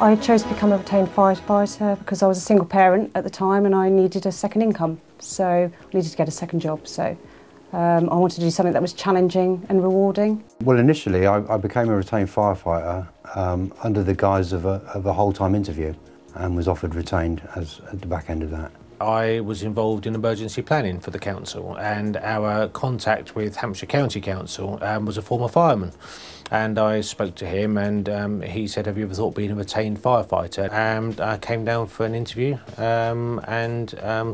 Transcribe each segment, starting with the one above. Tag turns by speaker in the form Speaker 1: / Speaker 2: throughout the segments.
Speaker 1: I chose to become a retained firefighter because I was a single parent at the time and I needed a second income, so I needed to get a second job. So I wanted to do something that was challenging and rewarding.
Speaker 2: Well, initially I became a retained firefighter under the guise of a whole-time interview and was offered retained at the back end of that.
Speaker 3: I was involved in emergency planning for the council, and our contact with Hampshire County Council was a former fireman. And I spoke to him and he said, have you ever thought of being a retained firefighter? And I came down for an interview and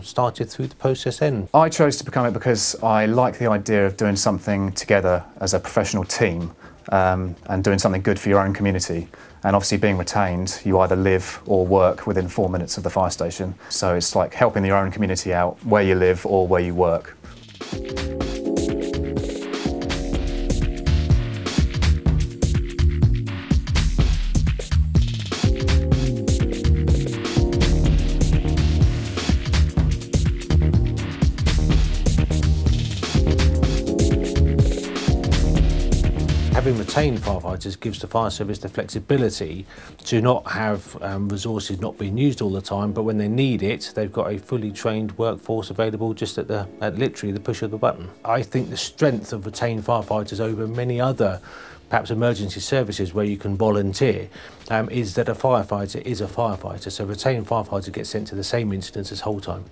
Speaker 3: started through the process then.
Speaker 4: I chose to become it because I like the idea of doing something together as a professional team and doing something good for your own community. And obviously being retained, you either live or work within 4 minutes of the fire station. So it's like helping your own community out where you live or where you work.
Speaker 3: Having retained firefighters gives the fire service the flexibility to not have resources not being used all the time, but when they need it, they've got a fully trained workforce available just at literally the push of the button. I think the strength of retained firefighters over many other perhaps emergency services where you can volunteer is that a firefighter is a firefighter. So a retained firefighter gets sent to the same incidents as whole time.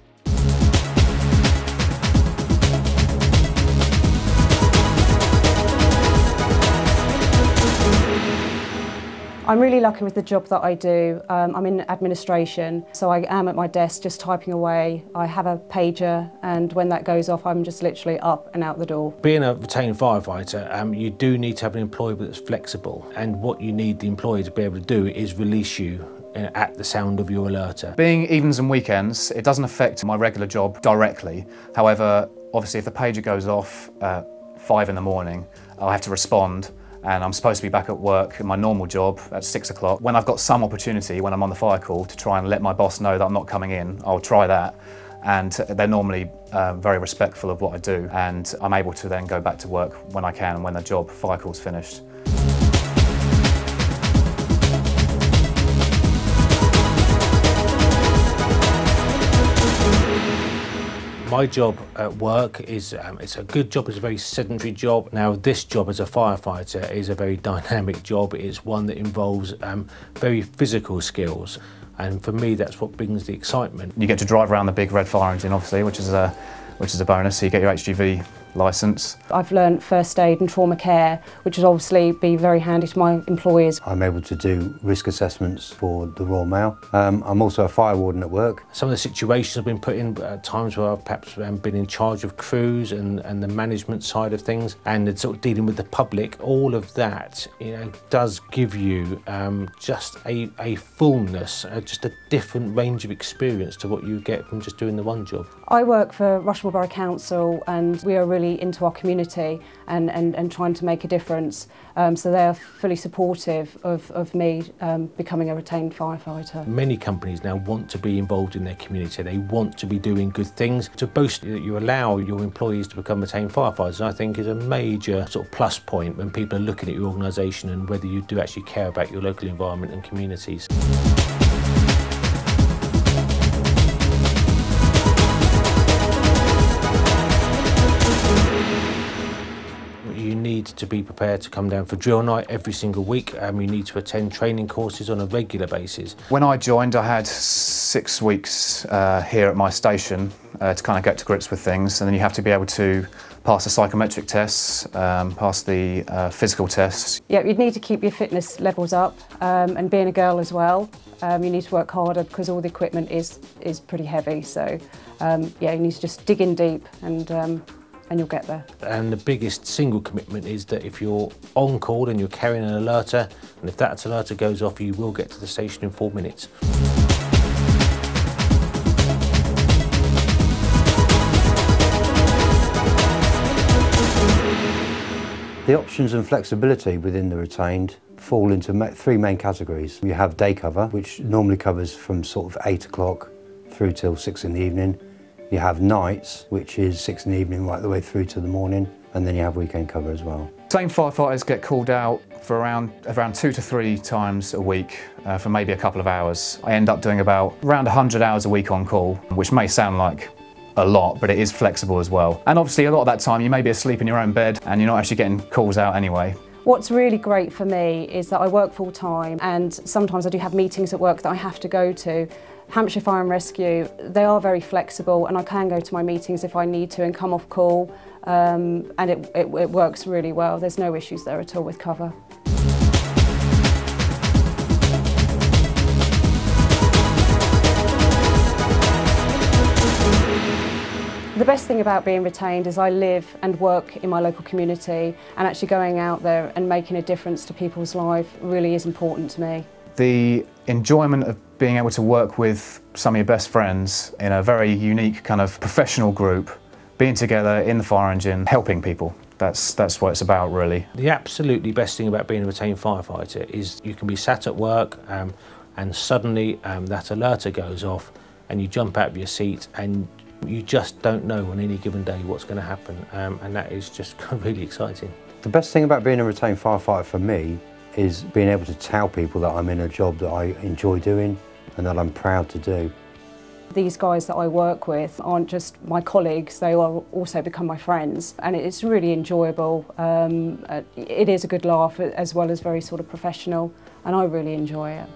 Speaker 1: I'm really lucky with the job that I do. I'm in administration, so I am at my desk just typing away. I have a pager, and when that goes off, I'm just literally up and out the door.
Speaker 3: Being a retained firefighter, you do need to have an employer that's flexible, and what you need the employer to be able to do is release you at the sound of your alerter.
Speaker 4: Being evenings and weekends, it doesn't affect my regular job directly. However, obviously if the pager goes off at 5 in the morning, I'll have to respond. And I'm supposed to be back at work in my normal job at 6 o'clock. When I've got some opportunity, when I'm on the fire call, to try and let my boss know that I'm not coming in, I'll try that. And they're normally very respectful of what I do. And I'm able to then go back to work when I can and when the fire call's finished.
Speaker 3: My job at work is, it's a good job, it's a very sedentary job. Now this job as a firefighter is a very dynamic job. It's one that involves very physical skills. And for me, that's what brings the excitement.
Speaker 4: You get to drive around the big red fire engine, obviously, which is a bonus. So you get your HGV licence.
Speaker 1: I've learned first aid and trauma care, which would obviously be very handy to my employers.
Speaker 2: I'm able to do risk assessments for the Royal Mail. I'm also a fire warden at work.
Speaker 3: Some of the situations I've been put in at times where I've perhaps been in charge of crews and the management side of things and sort of dealing with the public, all of that, you know, does give you just a fullness, just a different range of experience to what you get from just doing the one job.
Speaker 1: I work for Rushmore Borough Council and we are really into our community and trying to make a difference. So they are fully supportive of me becoming a retained firefighter.
Speaker 3: Many companies now want to be involved in their community. They want to be doing good things. To boast that you allow your employees to become retained firefighters, I think is a major sort of plus point when people are looking at your organisation and whether you do actually care about your local environment and communities. You need to be prepared to come down for drill night every single week. You need to attend training courses on a regular basis.
Speaker 4: When I joined, I had 6 weeks here at my station to kind of get to grips with things, and then you have to be able to pass the psychometric tests, pass the physical tests. Yeah,
Speaker 1: you'd need to keep your fitness levels up, and being a girl as well, you need to work harder because all the equipment is pretty heavy. So yeah, you need to just dig in deep and you'll get there.
Speaker 3: And the biggest single commitment is that if you're on call and you're carrying an alerter, and if that alerter goes off, you will get to the station in 4 minutes.
Speaker 2: The options and flexibility within the retained fall into 3 main categories. You have day cover, which normally covers from sort of 8 o'clock through till 6 in the evening. You have nights, which is 6 in the evening right the way through to the morning, and then you have weekend cover as well.
Speaker 4: Same firefighters get called out for around 2 to 3 times a week for maybe a couple of hours. I end up doing around 100 hours a week on call, which may sound like a lot, but it is flexible as well. And obviously a lot of that time you may be asleep in your own bed and you're not actually getting calls out anyway.
Speaker 1: What's really great for me is that I work full time, and sometimes I do have meetings at work that I have to go to. Hampshire Fire and Rescue, they are very flexible, and I can go to my meetings if I need to and come off call, and it works really well. There's no issues there at all with cover. The best thing about being retained is I live and work in my local community, and actually going out there and making a difference to people's life really is important to me.
Speaker 4: The enjoyment of being able to work with some of your best friends in a very unique kind of professional group, being together in the fire engine, helping people. That's what it's about, really.
Speaker 3: The absolutely best thing about being a retained firefighter is you can be sat at work and suddenly that alerter goes off and you jump out of your seat and you just don't know on any given day what's going to happen, and that is just really exciting.
Speaker 2: The best thing about being a retained firefighter for me is being able to tell people that I'm in a job that I enjoy doing and that I'm proud to do.
Speaker 1: These guys that I work with aren't just my colleagues, they will also become my friends, and it's really enjoyable. It is a good laugh as well as very sort of professional, and I really enjoy it.